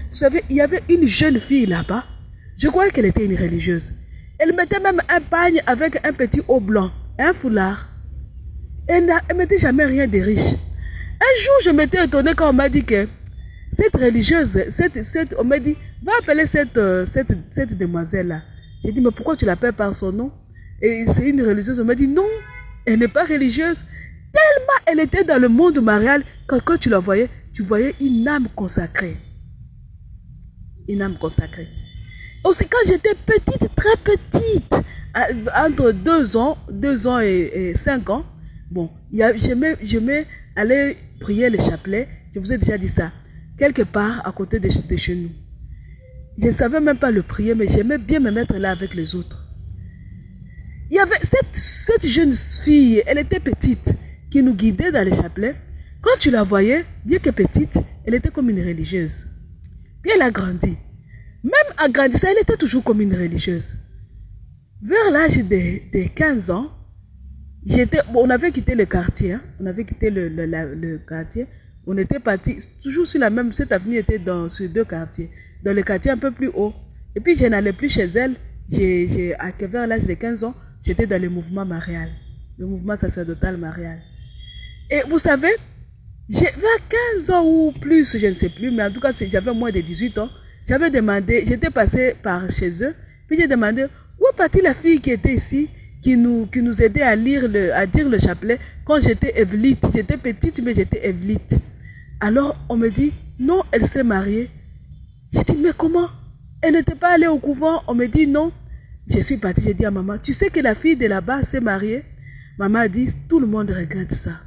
Vous savez, il y avait une jeune fille là-bas. Je croyais qu'elle était une religieuse. Elle mettait même un pagne avec un petit haut blanc, un foulard. Elle ne mettait jamais rien de riche. Un jour, je m'étais étonnée quand on m'a dit que cette religieuse, on m'a dit, va appeler cette demoiselle-là. J'ai dit, mais pourquoi tu l'appelles par son nom? Et c'est une religieuse. On m'a dit, non, elle n'est pas religieuse. Tellement elle était dans le monde marial, quand tu la voyais, tu voyais une âme consacrée. Une âme consacrée. Aussi, quand j'étais petite, très petite, entre 2 ans et 5 ans, bon, j'aimais aller prier le chapelet. Je vous ai déjà dit ça. Quelque part à côté de chez nous. Je ne savais même pas le prier, mais j'aimais bien me mettre là avec les autres. Il y avait cette jeune fille, elle était petite, qui nous guidait dans les chapelets. Quand tu la voyais, bien que petite, elle était comme une religieuse. Puis elle a grandi. Même en grandissant, elle était toujours comme une religieuse. Vers l'âge de 15 ans, on avait quitté le quartier. On avait quitté le quartier. On était parti toujours sur la même, cette avenue était sur 2 quartiers. Dans le quartier un peu plus haut. Et puis je n'allais plus chez elle. Vers l'âge de 15 ans, j'étais dans le mouvement marial. Le mouvement sacerdotal marial. Et vous savez, vers 15 ans ou plus, je ne sais plus, mais en tout cas, j'avais moins de 18 ans. J'avais demandé, j'étais passé par chez eux. Puis j'ai demandé, où est partie la fille qui était ici, qui nous aidait à dire le chapelet quand j'étais évlite. J'étais petite, mais j'étais évlite. Alors, on me dit, non, elle s'est mariée. J'ai dit, mais comment? Elle n'était pas allée au couvent? On me dit, non. Je suis partie, j'ai dit à maman, tu sais que la fille de là-bas s'est mariée? Maman a dit, tout le monde regrette ça.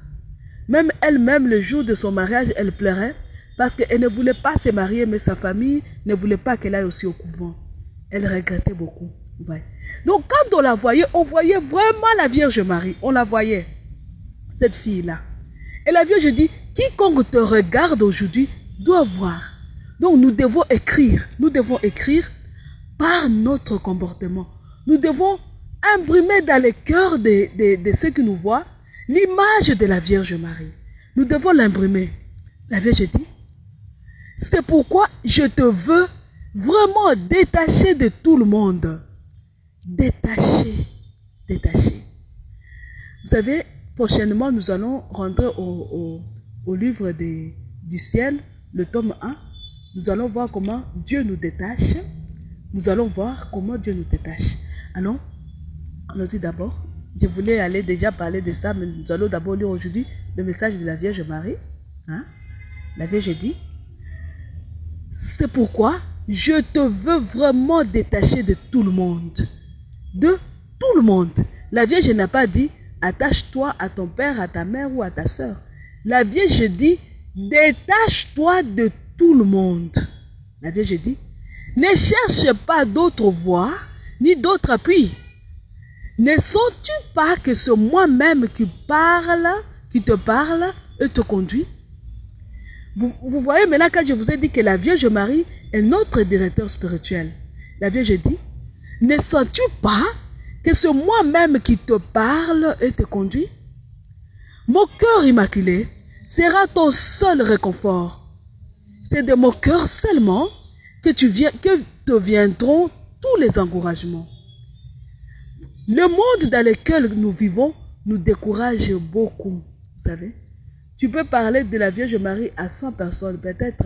Même elle-même, le jour de son mariage, elle pleurait parce qu'elle ne voulait pas se marier, mais sa famille ne voulait pas qu'elle aille aussi au couvent. Elle regrettait beaucoup. Ouais. Donc, quand on voyait vraiment la Vierge Marie. On la voyait, cette fille-là. Et la Vierge dit, quiconque te regarde aujourd'hui doit voir. Donc, nous devons écrire par notre comportement. Nous devons imprimer dans le cœur de ceux qui nous voient l'image de la Vierge Marie. Nous devons l'imprimer. La Vierge dit, c'est pourquoi je te veux vraiment détaché de tout le monde. Détaché. Vous savez, prochainement, nous allons rentrer au livre du ciel, le tome 1. Nous allons voir comment Dieu nous détache. Nous allons voir comment Dieu nous détache. Alors, allons-y d'abord. Je voulais aller déjà parler de ça, mais nous allons d'abord lire aujourd'hui le message de la Vierge Marie. La Vierge dit, c'est pourquoi je te veux vraiment détacher de tout le monde. De tout le monde. La Vierge n'a pas dit attache-toi à ton père, à ta mère ou à ta soeur. La Vierge dit détache-toi de tout le monde. La Vierge dit ne cherche pas d'autres voies ni d'autres appuis. Ne sens-tu pas que c'est moi-même qui te parle et te conduit? Vous voyez maintenant quand je vous ai dit que la Vierge Marie est notre directeur spirituel. La Vierge dit, ne sens-tu pas que c'est moi-même qui te parle et te conduit? Mon cœur immaculé sera ton seul réconfort. C'est de mon cœur seulement que te viendront tous les encouragements. Le monde dans lequel nous vivons nous décourage beaucoup, vous savez. Tu peux parler de la Vierge Marie à 100 personnes, peut-être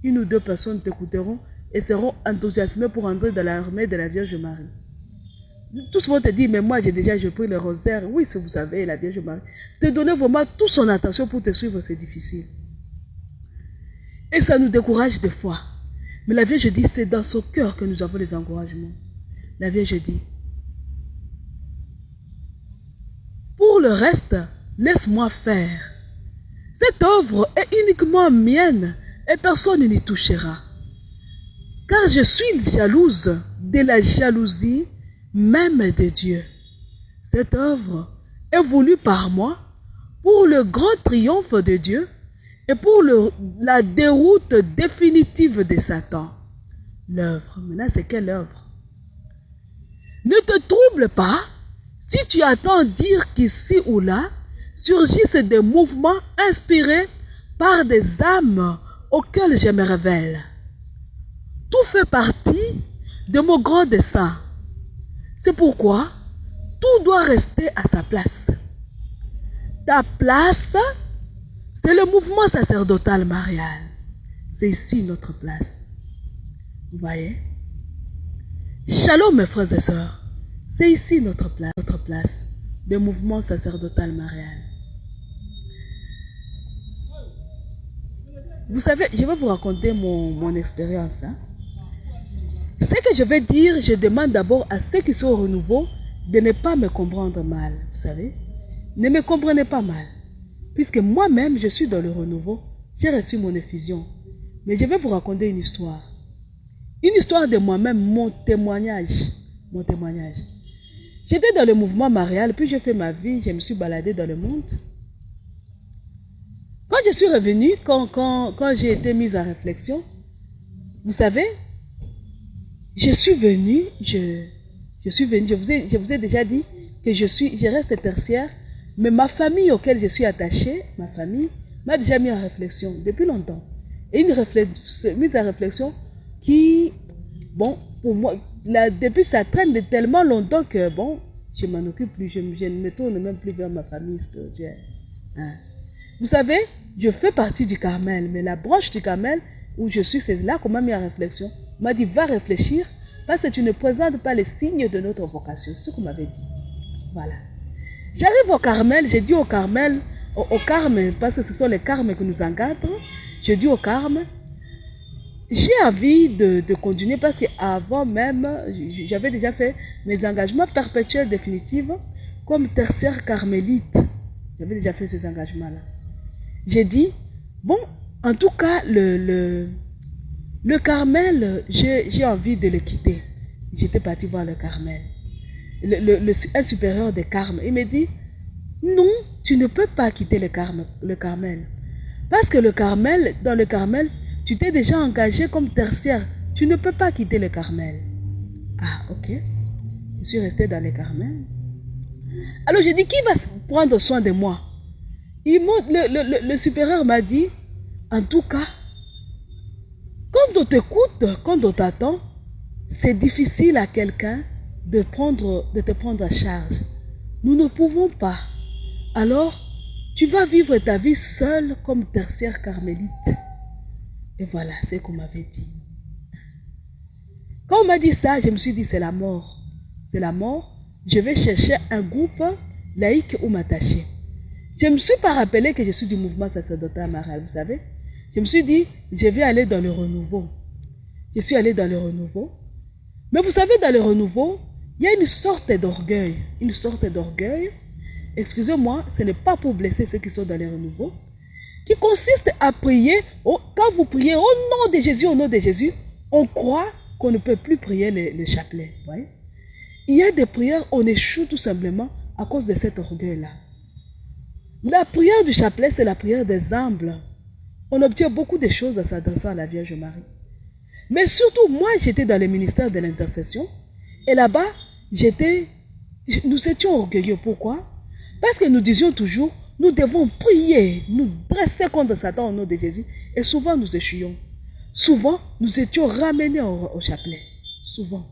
une ou deux personnes t'écouteront et seront enthousiasmées pour entrer dans l'armée de la Vierge Marie. Tous vont te dire, mais moi je prie le rosaire. Oui, si vous savez, la Vierge Marie. Te donner vraiment toute son attention pour te suivre, c'est difficile. Et ça nous décourage des fois. Mais la Vierge dit, c'est dans son cœur que nous avons les encouragements. La Vierge dit, pour le reste, laisse-moi faire. Cette œuvre est uniquement mienne et personne n'y touchera. Car je suis jalouse de la jalousie même de Dieu. Cette œuvre est voulue par moi pour le grand triomphe de Dieu et pour la déroute définitive de Satan. L'œuvre, maintenant c'est quelle œuvre? Ne te trouble pas si tu attends dire qu'ici ou là surgissent des mouvements inspirés par des âmes auxquelles je me révèle. Tout fait partie de mon grand dessein. C'est pourquoi tout doit rester à sa place. Ta place, c'est le mouvement sacerdotal marial. C'est ici notre place. Vous voyez? Shalom mes frères et sœurs. C'est ici notre place. Le mouvement sacerdotal marial. Vous savez, je vais vous raconter mon expérience. Ce que je vais dire, je demande d'abord à ceux qui sont au renouveau de ne pas me comprendre mal. Vous savez, ne me comprenez pas mal. Puisque moi-même, je suis dans le renouveau, j'ai reçu mon effusion. Mais je vais vous raconter une histoire. Une histoire de moi-même, mon témoignage. Mon témoignage. J'étais dans le mouvement marial, puis j'ai fait ma vie, je me suis baladée dans le monde. Quand je suis revenue, quand j'ai été mise en réflexion, vous savez, je vous ai déjà dit que je reste tertiaire, mais ma famille auquel je suis attachée, ma famille, m'a déjà mis en réflexion depuis longtemps. Et une mise en réflexion qui, bon, pour moi, depuis ça traîne de tellement longtemps que, bon, je m'en occupe plus, je ne me tourne même plus vers ma famille spirituelle. Hein. Vous savez, je fais partie du Carmel, mais la branche du Carmel où je suis, c'est là qu'on m'a mis en réflexion. On m'a dit, va réfléchir, parce que tu ne présentes pas les signes de notre vocation. C'est ce qu'on m'avait dit. Voilà. J'arrive au Carmel, j'ai dit au Carmel, au Carme, parce que ce sont les Carmes qui nous encadrent, je dis au Carme, j'ai envie de continuer parce qu'avant même, j'avais déjà fait mes engagements perpétuels définitifs comme tertiaire carmélite. J'avais déjà fait ces engagements-là. J'ai dit, bon, en tout cas, le Carmel, j'ai envie de le quitter. J'étais partie voir le Carmel. Un supérieur des Carmes, il me dit, non, tu ne peux pas quitter le Carmel. Parce que dans le Carmel, tu t'es déjà engagé comme tertiaire. Tu ne peux pas quitter le Carmel. Ah, ok. Je suis restée dans le Carmel. Alors j'ai dit, qui va prendre soin de moi? Le supérieur m'a dit, en tout cas, quand on t'écoute, quand on t'attend, c'est difficile à quelqu'un de te prendre à charge. Nous ne pouvons pas. Alors, tu vas vivre ta vie seule comme tertiaire carmélite. Et voilà, c'est ce qu'on m'avait dit. Quand on m'a dit ça, je me suis dit, c'est la mort. C'est la mort. Je vais chercher un groupe laïque où m'attacher. Je ne me suis pas rappelé que je suis du mouvement sacerdotal marial, vous savez. Je me suis dit, je vais aller dans le renouveau. Je suis allée dans le renouveau. Mais vous savez, dans le renouveau, Il y a une sorte d'orgueil. Une sorte d'orgueil. Excusez-moi, ce n'est pas pour blesser ceux qui sont dans les renouveaux. Qui consiste à prier. Quand vous priez au nom de Jésus, au nom de Jésus, on croit qu'on ne peut plus prier le chapelet. Voyez? Il y a des prières, on échoue tout simplement à cause de cet orgueil-là. La prière du chapelet, c'est la prière des humbles. On obtient beaucoup de choses en s'adressant à la Vierge Marie. Mais surtout, moi, j'étais dans le ministère de l'intercession. Et là-bas, nous étions orgueilleux. Pourquoi? Parce que nous disions toujours, nous devons prier, nous dresser contre Satan au nom de Jésus. Et souvent, nous échouions. Souvent, nous étions ramenés au chapelet. Souvent.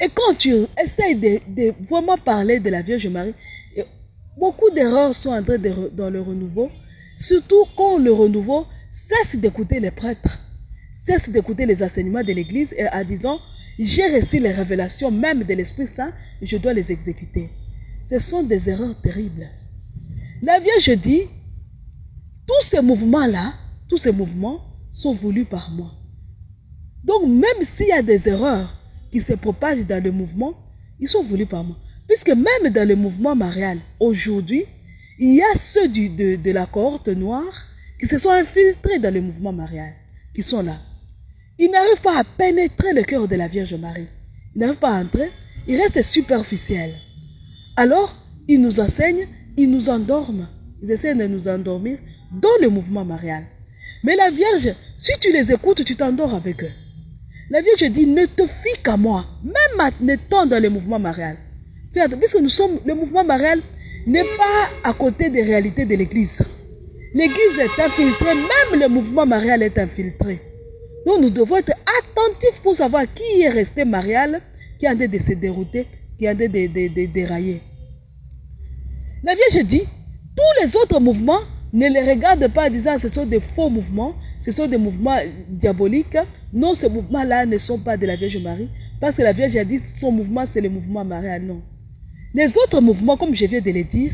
Et quand tu essayes de vraiment parler de la Vierge Marie, beaucoup d'erreurs sont entrées dans le renouveau. Surtout quand le renouveau cesse d'écouter les prêtres, cesse d'écouter les enseignements de l'Église et en disant, j'ai reçu les révélations même de l'Esprit Saint, je dois les exécuter. Ce sont des erreurs terribles. La Vierge dit, tous ces mouvements-là, tous ces mouvements sont voulus par moi. Donc même s'il y a des erreurs qui se propagent dans le mouvement, ils sont voulus par moi. Puisque même dans le mouvement marial, aujourd'hui, il y a ceux de la cohorte noire qui se sont infiltrés dans le mouvement marial, qui sont là. Ils n'arrivent pas à pénétrer le cœur de la Vierge Marie. Ils n'arrivent pas à entrer, ils restent superficiels. Alors, ils nous enseignent, ils nous endorment. Ils essaient de nous endormir dans le mouvement marial. Mais la Vierge, si tu les écoutes, tu t'endors avec eux. La Vierge dit, ne te fie qu'à moi, même en étant dans le mouvement marial. Puisque le mouvement marial n'est pas à côté des réalités de l'Église. L'Église est infiltrée, même le mouvement marial est infiltré. Donc nous devons être attentifs pour savoir qui est resté marial, qui est en train de se dérouter, qui est en train de dérailler. La Vierge dit, tous les autres mouvements, ne les regarde pas en disant ce sont des faux mouvements, ce sont des mouvements diaboliques. Non, ces mouvements-là ne sont pas de la Vierge Marie, parce que la Vierge a dit son mouvement c'est le mouvement marial. Non. Les autres mouvements, comme je viens de le dire,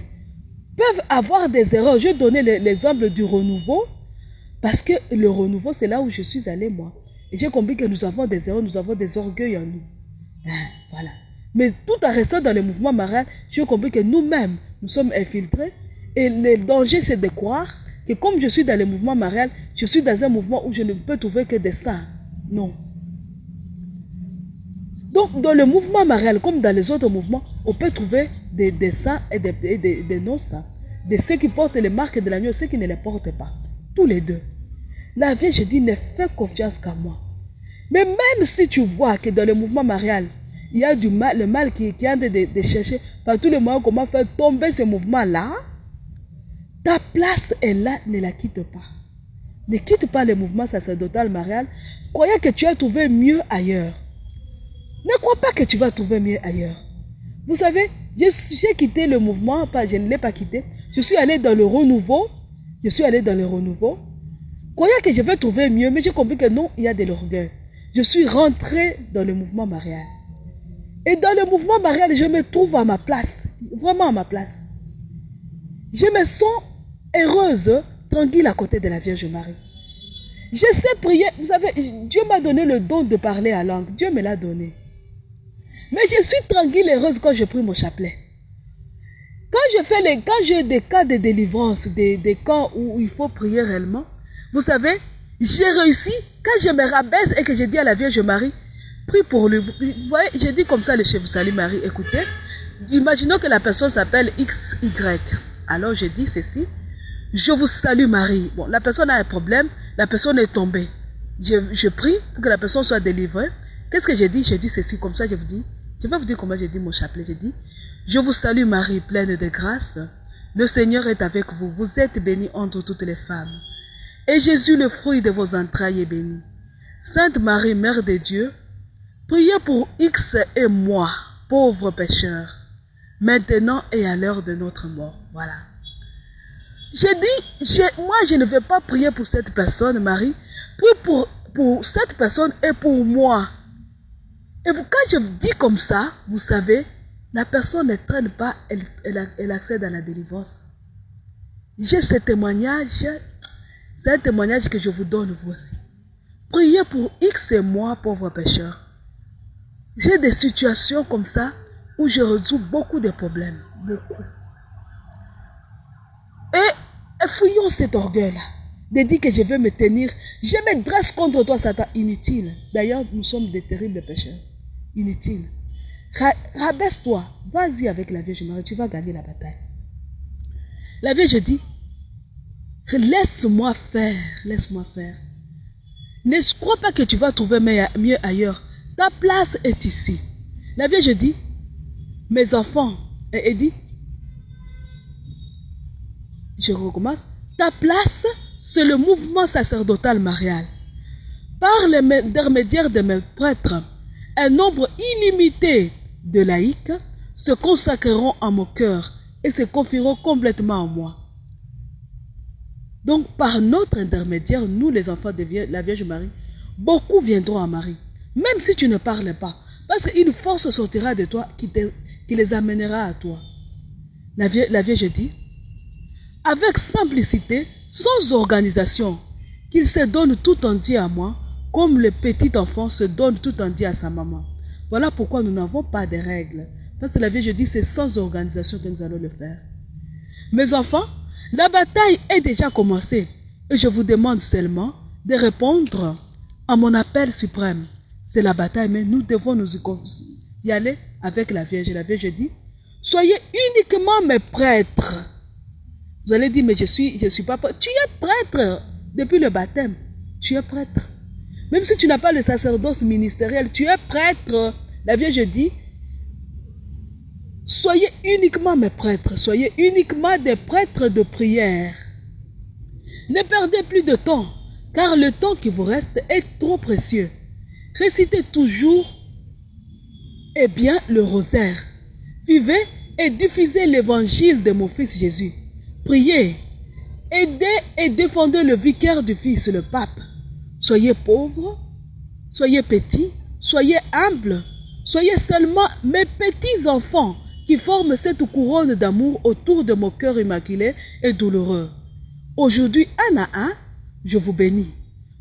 peuvent avoir des erreurs. Je vais donner l'exemple du renouveau, parce que le renouveau, c'est là où je suis allé moi. Et j'ai compris que nous avons des erreurs, nous avons des orgueils en nous. Voilà. Mais tout en restant dans le mouvement marial, j'ai compris que nous-mêmes, nous sommes infiltrés. Et le danger, c'est de croire que comme je suis dans le mouvement marial, je suis dans un mouvement où je ne peux trouver que des saints. Non. Donc, dans le mouvement marial, comme dans les autres mouvements, on peut trouver des saints et des non-saints. De ceux qui portent les marques de l'agneau et ceux qui ne les portent pas. Tous les deux. La Vierge dit, ne fais confiance qu'à moi. Mais même si tu vois que dans le mouvement marial, il y a du mal, le mal qui est en train de chercher par tous les moyens comment faire tomber ce mouvement-là, ta place est là, ne la quitte pas. Ne quitte pas le mouvement sacerdotal marial, croyant que tu as trouvé mieux ailleurs. Ne crois pas que tu vas trouver mieux ailleurs. Vous savez, j'ai quitté le mouvement, je ne l'ai pas quitté. Je suis allé dans le renouveau. Croyant que je vais trouver mieux, mais j'ai compris que non, il y a de l'orgueil. Je suis rentré dans le mouvement marial. Et dans le mouvement marial, je me trouve à ma place. Vraiment à ma place. Je me sens heureuse, tranquille à côté de la Vierge Marie. Je sais prier. Vous savez, Dieu m'a donné le don de parler à langue. Dieu me l'a donné. Mais je suis tranquille et heureuse quand je prie mon chapelet. Quand j'ai des cas de délivrance, des cas où il faut prier réellement, vous savez, j'ai réussi, quand je me rabaisse et que je dis à la Vierge Marie, prie pour lui. Vous voyez, j'ai dit comme ça le chef, vous salut Marie, écoutez, imaginons que la personne s'appelle XY. Alors je dis ceci, je vous salue Marie. Bon, la personne a un problème, la personne est tombée. Je prie pour que la personne soit délivrée. Qu'est-ce que j'ai dit? J'ai dit ceci, comme ça je vous dis. Je vais vous dire comment j'ai dit mon chapelet. J'ai dit, je vous salue Marie, pleine de grâce. Le Seigneur est avec vous. Vous êtes bénie entre toutes les femmes. Et Jésus, le fruit de vos entrailles, est béni. Sainte Marie, Mère de Dieu, priez pour X et moi, pauvres pécheurs, maintenant et à l'heure de notre mort. Voilà. J'ai dit, moi je ne vais pas prier pour cette personne, Marie. Prie pour cette personne et pour moi. Et quand je vous dis comme ça, vous savez, la personne ne traîne pas, elle accède à la délivrance. J'ai ce témoignage, c'est un témoignage que je vous donne vous aussi. Priez pour X et moi, pauvres pécheurs. J'ai des situations comme ça où je résous beaucoup de problèmes. Beaucoup. Et fouillons cet orgueil-là. De dire que je vais me tenir. Je me dresse contre toi, Satan. Inutile. D'ailleurs, nous sommes des terribles pécheurs. Inutile. Rabaisse-toi. Vas-y avec la Vierge Marie. Tu vas gagner la bataille. La Vierge dit, laisse-moi faire. Laisse-moi faire. Ne crois pas que tu vas trouver mieux ailleurs. Ta place est ici. La Vierge dit, mes enfants, elle dit, je recommence, ta place, c'est le mouvement sacerdotal marial. Par l'intermédiaire de mes prêtres, un nombre illimité de laïcs se consacreront à mon cœur et se confieront complètement en moi. Donc, par notre intermédiaire, nous les enfants de la Vierge Marie, beaucoup viendront à Marie, même si tu ne parles pas, parce qu'une force sortira de toi qui les amènera à toi. La Vierge dit, avec simplicité, sans organisation, qu'il se donne tout entier à moi, comme le petit enfant se donne tout entier à sa maman. Voilà pourquoi nous n'avons pas de règles. Parce que la Vierge dit, c'est sans organisation que nous allons le faire. Mes enfants, la bataille est déjà commencée et je vous demande seulement de répondre à mon appel suprême. C'est la bataille, mais nous devons y aller avec la Vierge. La Vierge dit, soyez uniquement mes prêtres. Vous allez dire, mais je suis pas prêtre. Tu es prêtre depuis le baptême. Tu es prêtre. Même si tu n'as pas le sacerdoce ministériel, tu es prêtre. La Vierge dit, soyez uniquement mes prêtres. Soyez uniquement des prêtres de prière. Ne perdez plus de temps, car le temps qui vous reste est trop précieux. Récitez toujours et bien le rosaire. Vivez et diffusez l'évangile de mon Fils Jésus. Priez, aidez et défendez le vicaire du Fils, le pape. Soyez pauvres, soyez petits, soyez humbles, soyez seulement mes petits enfants qui forment cette couronne d'amour autour de mon cœur immaculé et douloureux. Aujourd'hui, un à un, je vous bénis.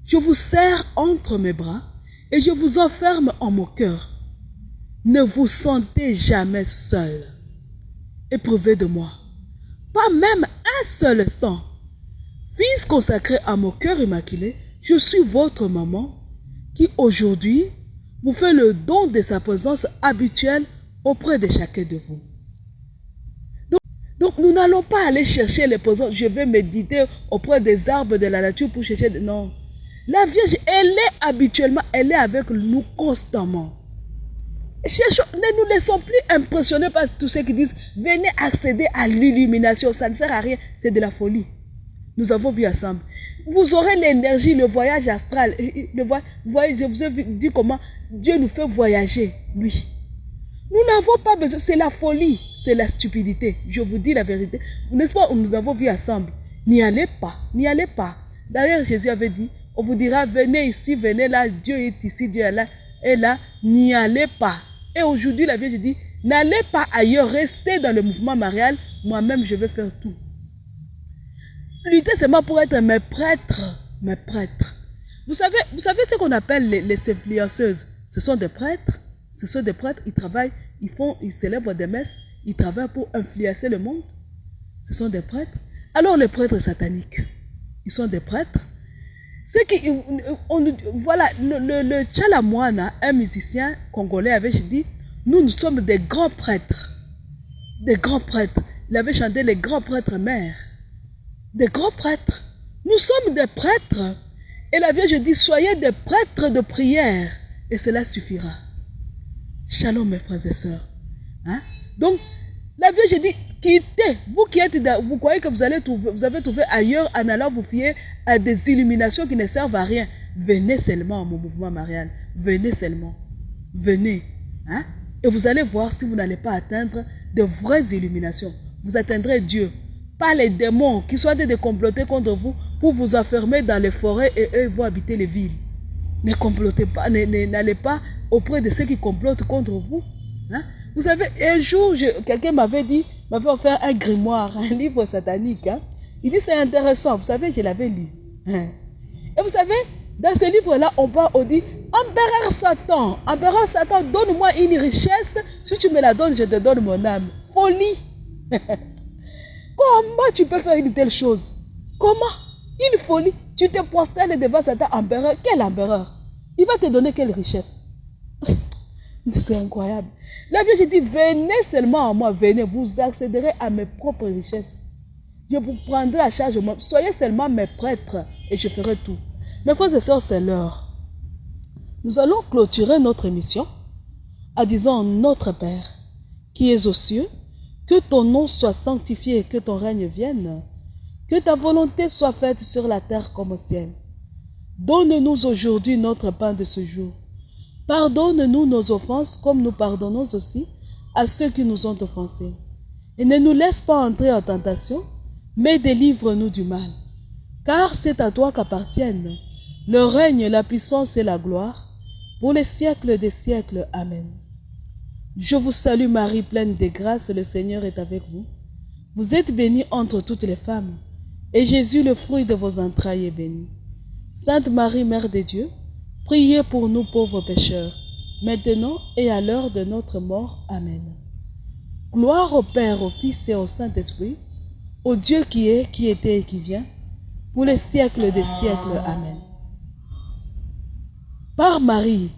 Je vous serre entre mes bras et je vous enferme en mon cœur. Ne vous sentez jamais seul. Éprouvez de moi. Pas même un seul instant. Fils consacré à mon cœur immaculé, je suis votre maman qui aujourd'hui vous fait le don de sa présence habituelle auprès de chacun de vous. Donc nous n'allons pas aller chercher les présences. Je vais méditer auprès des arbres de la nature pour chercher. Non. La Vierge, elle est habituellement, elle est avec nous constamment. Ne nous laissons plus impressionner par tous ceux qui disent venez accéder à l'illumination, ça ne sert à rien, c'est de la folie. Nous avons vu ensemble. Vous aurez l'énergie, le voyage astral. Vous voyez, je vous ai dit comment Dieu nous fait voyager, lui. Nous n'avons pas besoin, c'est la folie, c'est la stupidité. Je vous dis la vérité. N'est-ce pas, nous avons vu ensemble. N'y allez pas, n'y allez pas. D'ailleurs, Jésus avait dit, on vous dira venez ici, venez là, Dieu est ici, Dieu est là. Et là, n'y allez pas. Et aujourd'hui, la Vierge dit, n'allez pas ailleurs, restez dans le mouvement marial, moi-même je vais faire tout. Luttez seulement pour être mes prêtres, mes prêtres. Vous savez ce qu'on appelle les influenceuses. Ce sont des prêtres, ils travaillent, ils célèbrent des messes, ils travaillent pour influencer le monde. Ce sont des prêtres. Alors les prêtres sataniques, ils sont des prêtres. Voilà, le Tchalamoana, un musicien congolais, avait dit, nous sommes des grands prêtres. Des grands prêtres. Il avait chanté les grands prêtres mères. Des grands prêtres. Nous sommes des prêtres. Et la Vierge dit, soyez des prêtres de prière. Et cela suffira. Shalom mes frères et sœurs. Hein? Donc, la Vierge dit, quittez. Vous croyez que vous avez trouvé ailleurs en allant vous fier à des illuminations qui ne servent à rien. Venez seulement à mon mouvement marial. Venez seulement. Venez. Hein? Et vous allez voir si vous n'allez pas atteindre de vraies illuminations. Vous atteindrez Dieu. Pas les démons qui sont de comploter contre vous pour vous enfermer dans les forêts et eux vont habiter les villes. Ne complotez pas, n'allez pas auprès de ceux qui complotent contre vous. Hein? Vous savez, un jour, quelqu'un m'avait offert un grimoire, un livre satanique. Hein? Il dit, c'est intéressant. Vous savez, je l'avais lu. Hein? Et vous savez, dans ce livre-là, on dit, Empereur Satan, donne-moi une richesse. Si tu me la donnes, je te donne mon âme. Folie. Comment tu peux faire une telle chose? Comment? Une folie. Tu te prosternes devant Satan, empereur. Quel empereur? Il va te donner quelle richesse? C'est incroyable. La Vierge dit, venez seulement à moi, venez, vous accéderez à mes propres richesses. Je vous prendrai à charge, soyez seulement mes prêtres et je ferai tout. Mes frères et sœurs, c'est l'heure. Nous allons clôturer notre émission en disant, notre Père, qui es aux cieux, que ton nom soit sanctifié et que ton règne vienne, que ta volonté soit faite sur la terre comme au ciel. Donne-nous aujourd'hui notre pain de ce jour. Pardonne-nous nos offenses comme nous pardonnons aussi à ceux qui nous ont offensés. Et ne nous laisse pas entrer en tentation, mais délivre-nous du mal. Car c'est à toi qu'appartiennent le règne, la puissance et la gloire, pour les siècles des siècles. Amen. Je vous salue Marie, pleine de grâce, le Seigneur est avec vous. Vous êtes bénie entre toutes les femmes, et Jésus, le fruit de vos entrailles, est béni. Sainte Marie, Mère de Dieu, priez pour nous pauvres pécheurs, maintenant et à l'heure de notre mort. Amen. Gloire au Père, au Fils et au Saint-Esprit, au Dieu qui est, qui était et qui vient, pour les siècles des siècles. Amen. Par Marie,